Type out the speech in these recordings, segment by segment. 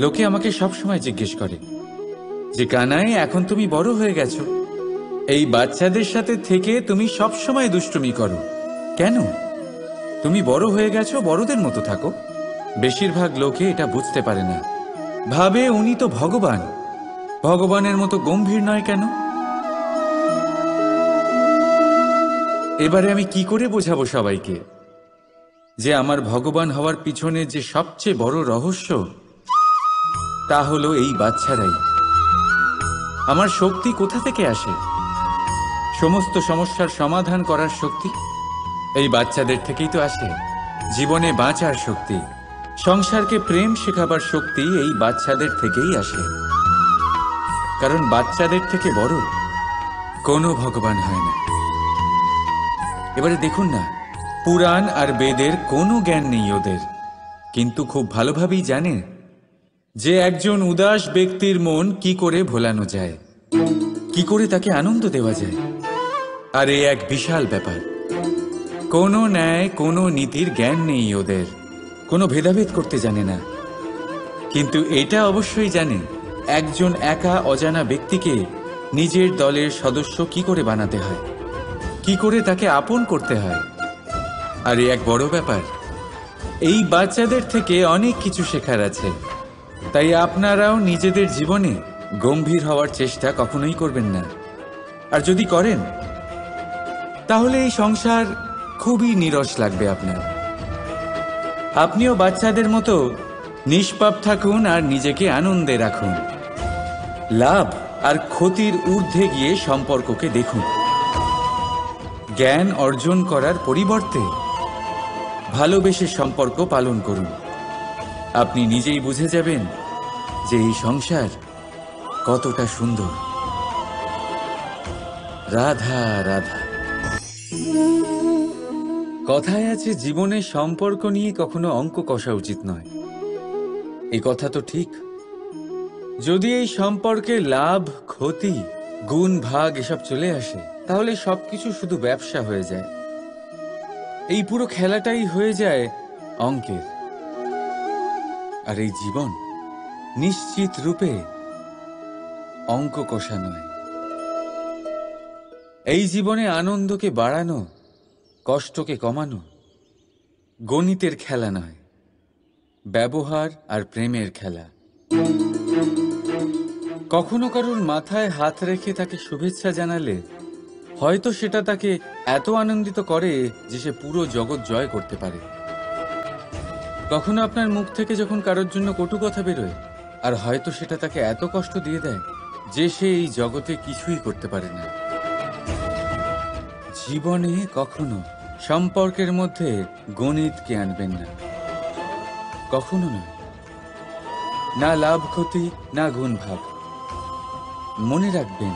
লোকে আমাকে সব সময় জিজ্ঞেস করে যে কানাই, এখন তুমি বড় হয়ে গেছো, এই বাচ্চাদের সাথে থেকে তুমি সব সময় দুষ্টুমি করো কেন? তুমি বড় হয়ে গেছো, বড়দের মতো থাকো। বেশিরভাগ লোকে এটা বুঝতে পারে না, ভাবে উনি তো ভগবান, ভগবানের মতো গম্ভীর নয় কেন? এবারে আমি কি করে বোঝাবো সবাইকে যে আমার ভগবান হওয়ার পিছনে যে সবচেয়ে বড় রহস্য, তা হলো এই বাচ্চারাই। আমার শক্তি কোথা থেকে আসে? সমস্ত সমস্যার সমাধান করার শক্তি এই বাচ্চাদের থেকেই তো আসে। জীবনে বাঁচার শক্তি, সংসারকে প্রেম শেখাবার শক্তি এই বাচ্চাদের থেকেই আসে। কারণ বাচ্চাদের থেকে বড় কোনো ভগবান হয় না। এবারে দেখুন না, পুরাণ আর বেদের কোনো জ্ঞান নেই ওদের, কিন্তু খুব ভালোভাবেই জানে যে একজন উদাস ব্যক্তির মন কি করে ভোলানো যায়, কি করে তাকে আনন্দ দেওয়া যায়। আর এই এক বিশাল ব্যাপার। কোনো ন্যায়, কোনো নীতির জ্ঞান নেই ওদের, কোনো ভেদাভেদ করতে জানে না। কিন্তু এটা অবশ্যই জানে একজন একা অজানা ব্যক্তিকে নিজের দলের সদস্য কি করে বানাতে হয়, কি করে তাকে আপন করতে হয়। আর এই এক বড় ব্যাপার, এই বাচ্চাদের থেকে অনেক কিছু শেখার আছে। তাই আপনারাও নিজেদের জীবনে গম্ভীর হওয়ার চেষ্টা কখনোই করবেন না। আর যদি করেন তাহলে এই সংসার খুবই নীরস লাগবে আপনার। আপনিও বাচ্চাদের মতো নিষ্পাপ থাকুন আর নিজেকে আনন্দে রাখুন। লাভ আর ক্ষতির ঊর্ধ্বে গিয়ে সম্পর্ককে দেখুন। জ্ঞান অর্জন করার পরিবর্তে ভালোবেসে সম্পর্ক পালন করুন। আপনি নিজেই বুঝে যাবেন যে এই সংসার কতটা সুন্দর। রাধা রাধা। কথায় আছে, জীবনে সম্পর্ক নিয়ে কখনো অঙ্ক কষা উচিত নয়। এই কথা তো ঠিক। যদি এই সম্পর্কে লাভ, ক্ষতি, গুণ, ভাগ এসব চলে আসে, তাহলে সবকিছু শুধু ব্যবসা হয়ে যায়। এই পুরো খেলাটাই হয়ে যায় অঙ্কের। আর এই জীবন নিশ্চিত রূপে অঙ্ক কষা নয়। এই জীবনে আনন্দকে বাড়ানো, কষ্টকে কমানো গণিতের খেলা নয়, ব্যবহার আর প্রেমের খেলা। কখনো কারোর মাথায় হাত রেখে তাকে শুভেচ্ছা জানালে হয়তো সেটা তাকে এত আনন্দিত করে যে সে পুরো জগৎ জয় করতে পারে। কখনো আপনার মুখ থেকে যখন কারোর জন্য কটু কথা বেরোয়, আর হয়তো সেটা তাকে এত কষ্ট দিয়ে দেয় যে সে এই জগতে কিছুই করতে পারে না। জীবনে কখনো সম্পর্কের মধ্যে গণিতকে আনবেন না, কখনো নয়। না লাভ ক্ষতি, না গুণ ভাগ। মনে রাখবেন,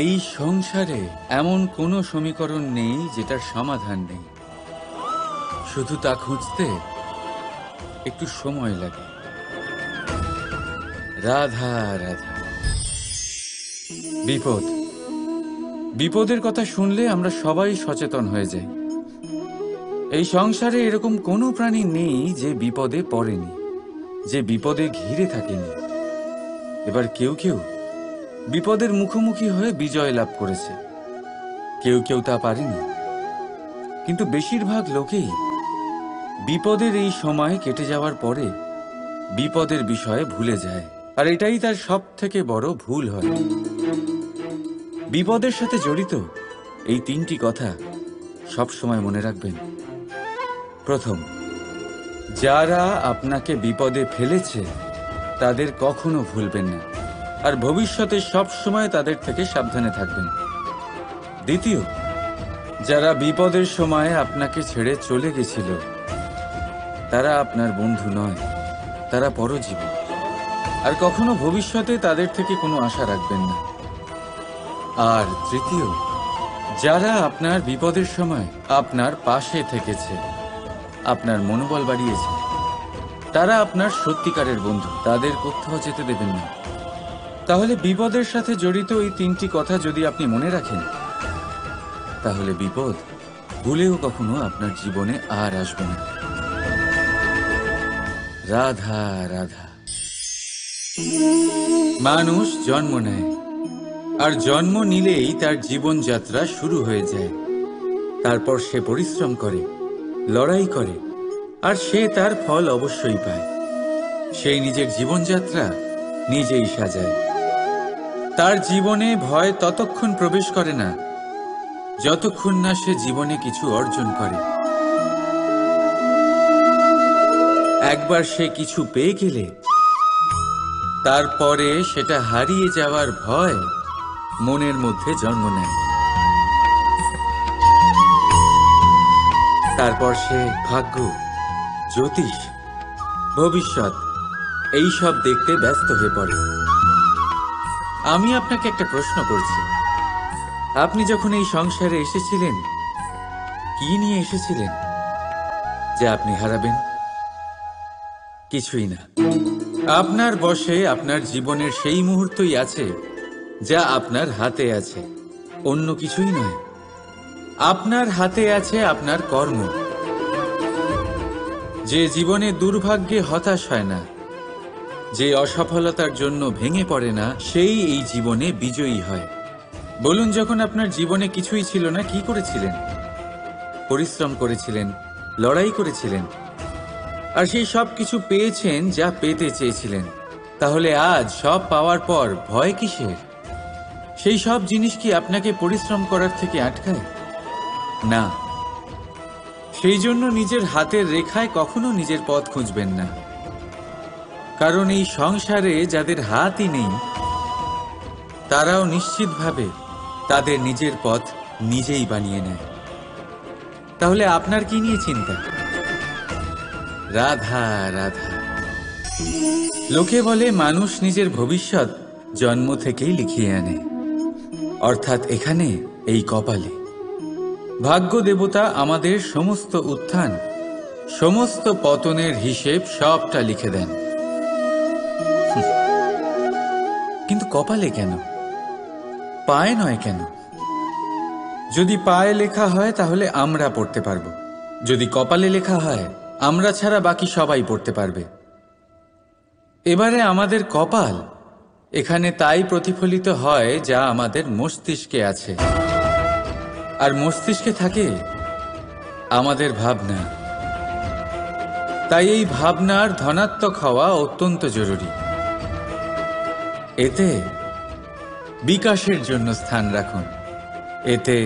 এই সংসারে এমন কোনো সমীকরণ নেই যেটার সমাধান নেই। শুধু তা খুঁজতে একটু সময় লাগে। রাধা রাধা। বিপদ, বিপদের কথা শুনলে আমরা সবাই সচেতন হয়ে যাই। এই সংসারে এরকম কোনো প্রাণী নেই যে বিপদে পড়েনি, যে বিপদে ঘিরে থাকেনি। এবার কেউ কেউ বিপদের মুখোমুখি হয়ে বিজয় লাভ করেছে, কেউ কেউ তা পারেনি। কিন্তু বেশিরভাগ লোকেই বিপদের এই সময় কেটে যাওয়ার পরে বিপদের বিষয়ে ভুলে যায়। আর এটাই তার সব থেকে বড় ভুল হয়। বিপদের সাথে জড়িত এই তিনটি কথা সব সময় মনে রাখবেন। প্রথম, যারা আপনাকে বিপদে ফেলেছে তাদের কখনো ভুলবেন না, আর ভবিষ্যতে সব সময় তাদের থেকে সাবধানে থাকবেন। দ্বিতীয়, যারা বিপদের সময় আপনাকে ছেড়ে চলে গেছিল তারা আপনার বন্ধু নয়, তারা পরজীবী। আর কখনো ভবিষ্যতে তাদের থেকে কোনো আশা রাখবেন না। আর তৃতীয়, যারা আপনার বিপদের সময় আপনার পাশে থেকেছে, আপনার মনোবল বাড়িয়েছে, তারা আপনার সত্যিকারের বন্ধু, তাদের কোথাও যেতে দেবেন না। তাহলে বিপদের সাথে জড়িত এই তিনটি কথা যদি আপনি মনে রাখেন, তাহলে বিপদ ভুলেও কখনো আপনার জীবনে আর আসবে না। রাধা রাধা। মানুষ জন্ম নেয়, আর জন্ম নিলেই তার জীবনযাত্রা শুরু হয়ে যায়। তারপর সে পরিশ্রম করে, লড়াই করে, আর সে তার ফল অবশ্যই পায়। সেই নিজের জীবনযাত্রা নিজেই সাজায়। তার জীবনে ভয় ততক্ষণ প্রবেশ করে না যতক্ষণ না সে জীবনে কিছু অর্জন করে। একবার সে কিছু পেয়ে গেলে তারপরে সেটা হারিয়ে যাওয়ার ভয় মনের মধ্যে জন্ম নেয়। তারপর সে ভাগ্য, জ্যোতিষ, ভবিষ্যৎ এই সব দেখতে ব্যস্ত হয়ে পড়ে। আমি আপনাকে একটা প্রশ্ন করছি, আপনি যখন এই সংসারে এসেছিলেন কি নিয়ে এসেছিলেন যে আপনি হারাবেন? কিছুই না। আপনার বশে আপনার জীবনের সেই মুহূর্তই আছে যা আপনার হাতে আছে, অন্য কিছুই নয়। আপনার হাতে আছে আপনার কর্ম। যে জীবনে দুর্ভাগ্যে হতাশ হয় না, যে অসফলতার জন্য ভেঙে পড়ে না, সেই এই জীবনে বিজয়ী হয়। বলুন, যখন আপনার জীবনে কিছুই ছিল না, কি করেছিলেন? পরিশ্রম করেছিলেন, লড়াই করেছিলেন, আর সেই সব কিছু পেয়েছেন যা পেতে চেয়েছিলেন। তাহলে আজ সব পাওয়ার পর ভয় কিসের? সেই সব জিনিস কি আপনাকে পরিশ্রম করার থেকে আটকায়? না। সেই জন্য নিজের হাতের রেখায় কখনো নিজের পথ খুঁজবেন না, কারণ এই সংসারে যাদের হাতই নেই তারাও নিশ্চিতভাবে তাদের নিজের পথ নিজেই বানিয়ে নেয়। তাহলে আপনার কি নিয়ে চিন্তা? রাধা রাধা। লোকে বলে মানুষ নিজের ভবিষ্যৎ জন্ম থেকেই লিখিয়ে আনে, অর্থাৎ এখানে এই কপালে। ভাগ্য দেবতা আমাদের সমস্ত উত্থান, সমস্ত পতনের হিসেব সবটা লিখে দেন। কিন্তু কপালে কেন, পায়ে নয় কেন? যদি পায়ে লেখা হয় তাহলে আমরা পড়তে পারবো, যদি কপালে লেখা হয় আমরা ছাড়া বাকি সবাই পড়তে পারবে। এবারে আমাদের কপাল এখানে তাই প্রতিফলিত হয় যা আমাদের মস্তিষ্কে আছে, আর মস্তিষ্কে থাকে আমাদের ভাবনা। তাই এই ভাবনার ধনাত্মক হওয়া অত্যন্ত জরুরি। এতে বিকাশের জন্য স্থান রাখুন, এতে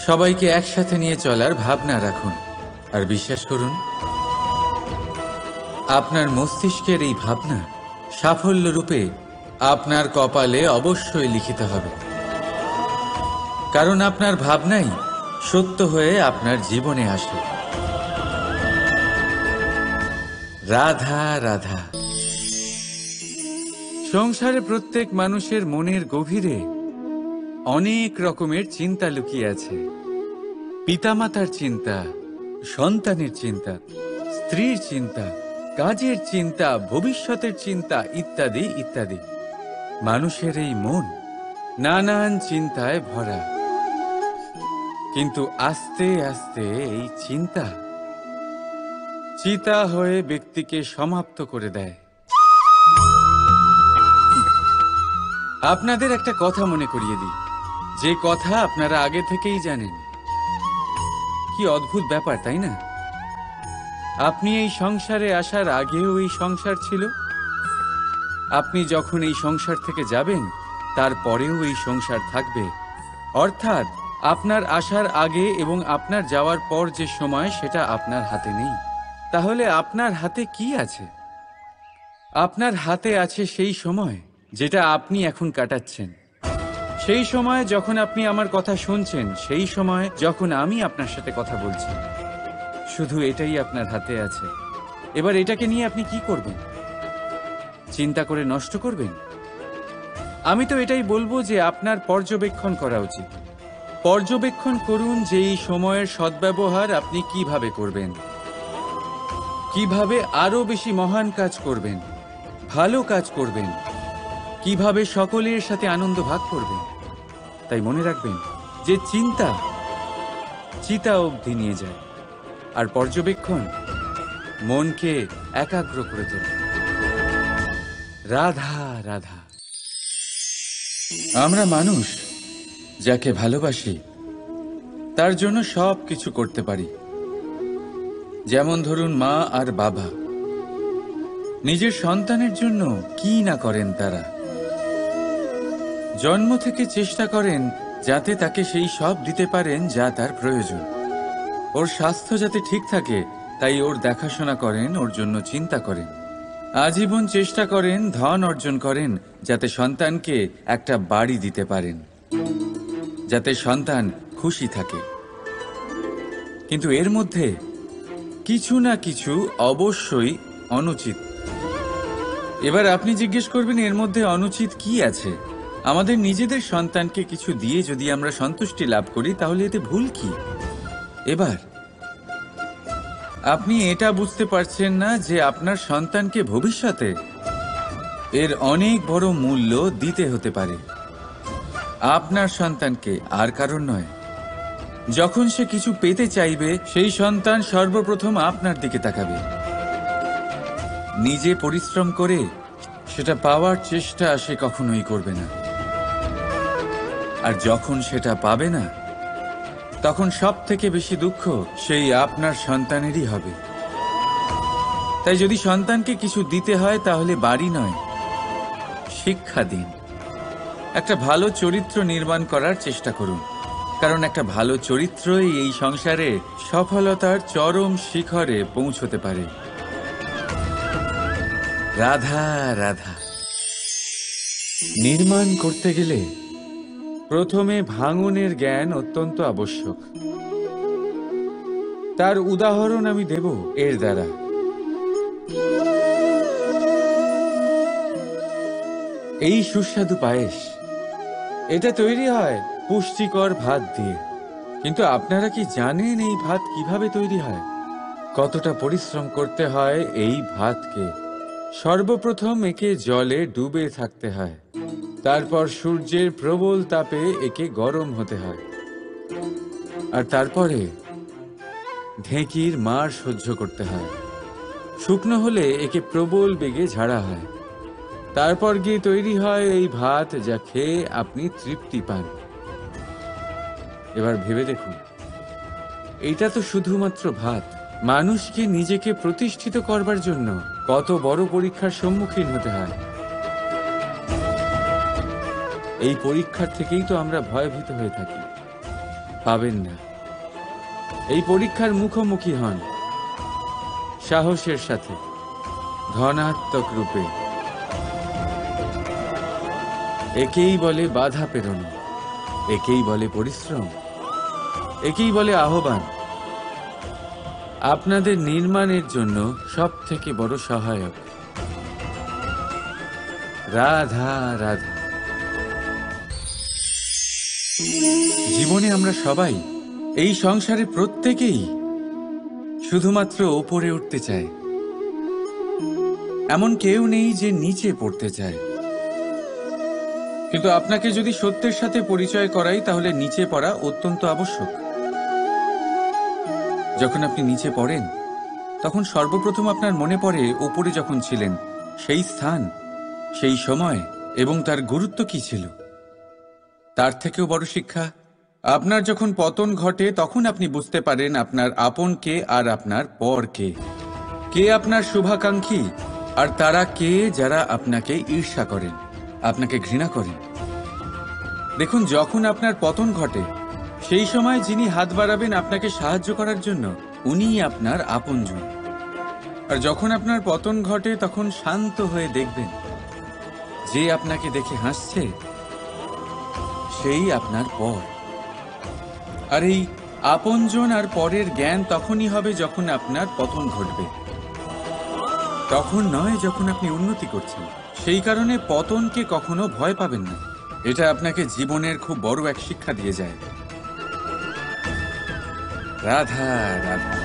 সবাইকে একসাথে নিয়ে চলার ভাবনা রাখুন, আর বিশ্বাস করুন আপনার মস্তিষ্কের এই ভাবনা সাফল্য রূপে আপনার কপালে অবশ্যই লিখিত হবে, কারণ আপনার ভাবনাই সত্য হয়ে আপনার জীবনে আসে। রাধা রাধা। সংসারে প্রত্যেক মানুষের মনের গভীরে অনেক রকমের চিন্তা লুকিয়ে আছে। পিতামাতার চিন্তা, সন্তানের চিন্তা, স্ত্রীর চিন্তা, কাজের চিন্তা, ভবিষ্যতের চিন্তা, ইত্যাদি ইত্যাদি। মানুষের এই মন নানান চিন্তায় ভরা, কিন্তু আস্তে আস্তে এই চিন্তা চিতা হয়ে ব্যক্তিকে সমাপ্ত করে দেয়। আপনাদের একটা কথা মনে করিয়ে দিই, যে কথা আপনারা আগে থেকেই জানেন। কি অদ্ভুত ব্যাপার, তাই না? আপনি এই সংসারে আসার আগেও এই সংসার ছিল, আপনি যখন এই সংসার থেকে যাবেন তারপরেও এই সংসার থাকবে। অর্থাৎ আপনার আসার আগে এবং আপনার যাওয়ার পর যে সময়, সেটা আপনার হাতে নেই। তাহলে আপনার হাতে কি আছে? আপনার হাতে আছে সেই সময় যেটা আপনি এখন কাটাচ্ছেন, সেই সময় যখন আপনি আমার কথা শুনছেন, সেই সময় যখন আমি আপনার সাথে কথা বলছি। শুধু এটাই আপনার হাতে আছে। এবার এটাকে নিয়ে আপনি কি করবেন? চিন্তা করে নষ্ট করবেন? আমি তো এটাই বলবো যে আপনার পর্যবেক্ষণ করা উচিত। পর্যবেক্ষণ করুন যে এই সময়ের সদ্ব্যবহার আপনি কিভাবে করবেন, কিভাবে আরো বেশি মহান কাজ করবেন, ভালো কাজ করবেন, কিভাবে সকলের সাথে আনন্দ ভাগ করবেন। তাই মনে রাখবেন যে চিন্তা চিতা অবধি নিয়ে যায়, আর পর্যবেক্ষণ মনকে একাগ্র করে তোলে। রাধা রাধা। আমরা মানুষ যাকে ভালোবাসি তার জন্য সব কিছু করতে পারি। যেমন ধরুন, মা আর বাবা নিজের সন্তানের জন্য কি না করেন। তারা জন্ম থেকে চেষ্টা করেন যাতে তাকে সেই সব দিতে পারেন যা তার প্রয়োজন। ওর স্বাস্থ্য যাতে ঠিক থাকে তাই ওর দেখাশোনা করেন, ওর জন্য চিন্তা করেন। আজীবন চেষ্টা করেন, ধন অর্জন করেন যাতে সন্তানকে একটা বাড়ি দিতে পারেন, যাতে সন্তান খুশি থাকে। কিন্তু এর মধ্যে কিছু না কিছু অবশ্যই অনুচিত। এবার আপনি জিজ্ঞেস করবেন, এর মধ্যে অনুচিত কি আছে? আমাদের নিজেদের সন্তানকে কিছু দিয়ে যদি আমরা সন্তুষ্টি লাভ করি তাহলে এতে ভুল কি? এবার আপনি এটা বুঝতে পারছেন না যে আপনার সন্তানকে ভবিষ্যতে এর অনেক বড় মূল্য দিতে হতে পারে। আপনার সন্তানকে, আর কারণ নয়। যখন সে কিছু পেতে চাইবে সেই সন্তান সর্বপ্রথম আপনার দিকে তাকাবে। নিজে পরিশ্রম করে সেটা পাওয়ার চেষ্টা সে কখনোই করবে না। আর যখন সেটা পাবে না তখন সব থেকে বেশি দুঃখ সেই আপনার সন্তানেরই হবে। তাই যদি সন্তানকে কিছু দিতে হয় তাহলে বাড়ি নয়, শিক্ষা দিন। একটা ভালো চরিত্র নির্মাণ করার চেষ্টা করুন, কারণ একটা ভালো চরিত্রই এই সংসারে সফলতার চরম শিখরে পৌঁছতে পারে। রাধা রাধা। নির্মাণ করতে গেলে প্রথমে ভাঙনের জ্ঞান অত্যন্ত আবশ্যক। তার উদাহরণ আমি দেব এর দ্বারা। এই সুস্বাদু পায়েস, এটা তৈরি হয় পুষ্টিকর ভাত দিয়ে। কিন্তু আপনারা কি জানেন এই ভাত কিভাবে তৈরি হয়? কতটা পরিশ্রম করতে হয় এই ভাতকে? সর্বপ্রথম একে জলে ডুবে থাকতে হয়, তারপর সূর্যের প্রবল তাপে একে গরম হতে হয়, আর তারপরে ঢেঁকির মার সহ্য করতে হয়। শুকনো হলে একে প্রবল বেগে ঝাড়া হয়, তারপর গিয়ে তৈরি হয় এই ভাত যা খেয়ে আপনি তৃপ্তি পান। এবার ভেবে দেখুন, এটা তো শুধুমাত্র ভাত। মানুষকে নিজেকে প্রতিষ্ঠিত করবার জন্য কত বড় পরীক্ষার সম্মুখীন হতে হয়। এই পরীক্ষার থেকেই তো আমরা ভয়ভীত হয়ে থাকি। পাবেন না। এই পরীক্ষার মুখোমুখি হন সাহসের সাথে, ধনাত্মক রূপে। একেই বলে বাধা পেরোনো, একেই বলে পরিশ্রম, একেই বলে আহ্বান। আপনাদের নির্মাণের জন্য সব থেকে বড় সহায়ক। রাধা রাধা। জীবনে আমরা সবাই, এই সংসারে প্রত্যেকেই শুধুমাত্র ওপরে উঠতে চায়। এমন কেউ নেই যে নিচে পড়তে চায়। কিন্তু আপনাকে যদি সত্যের সাথে পরিচয় করাই তাহলে নিচে পড়া অত্যন্ত আবশ্যক। যখন আপনি নিচে পড়েন তখন সর্বপ্রথম আপনার মনে পড়ে ওপরে যখন ছিলেন সেই স্থান, সেই সময় এবং তার গুরুত্ব কি ছিল। তার থেকেও বড় শিক্ষা, আপনার যখন পতন ঘটে তখন আপনি বুঝতে পারেন আপনার আপন কে আর আপনার পর কে। কে আপনার শুভাকাঙ্ক্ষী আর তারা কে যারা আপনাকে ঈর্ষা করেন, আপনাকে ঘৃণা করেন। দেখুন, যখন আপনার পতন ঘটে সেই সময় যিনি হাত বাড়াবেন আপনাকে সাহায্য করার জন্য উনিই আপনার আপনজন। আর যখন আপনার পতন ঘটে তখন শান্ত হয়ে দেখবেন যে আপনাকে দেখে হাসছে সেই আপনার পর। আর এই আপনজন আর পরের জ্ঞান তখনই হবে যখন আপনার পতন ঘটবে, তখন নয় যখন আপনি উন্নতি করছেন। সেই কারণে পতনকে কখনো ভয় পাবেন না। এটা আপনাকে জীবনের খুব বড় এক শিক্ষা দিয়ে যায়। রাধা রাধা।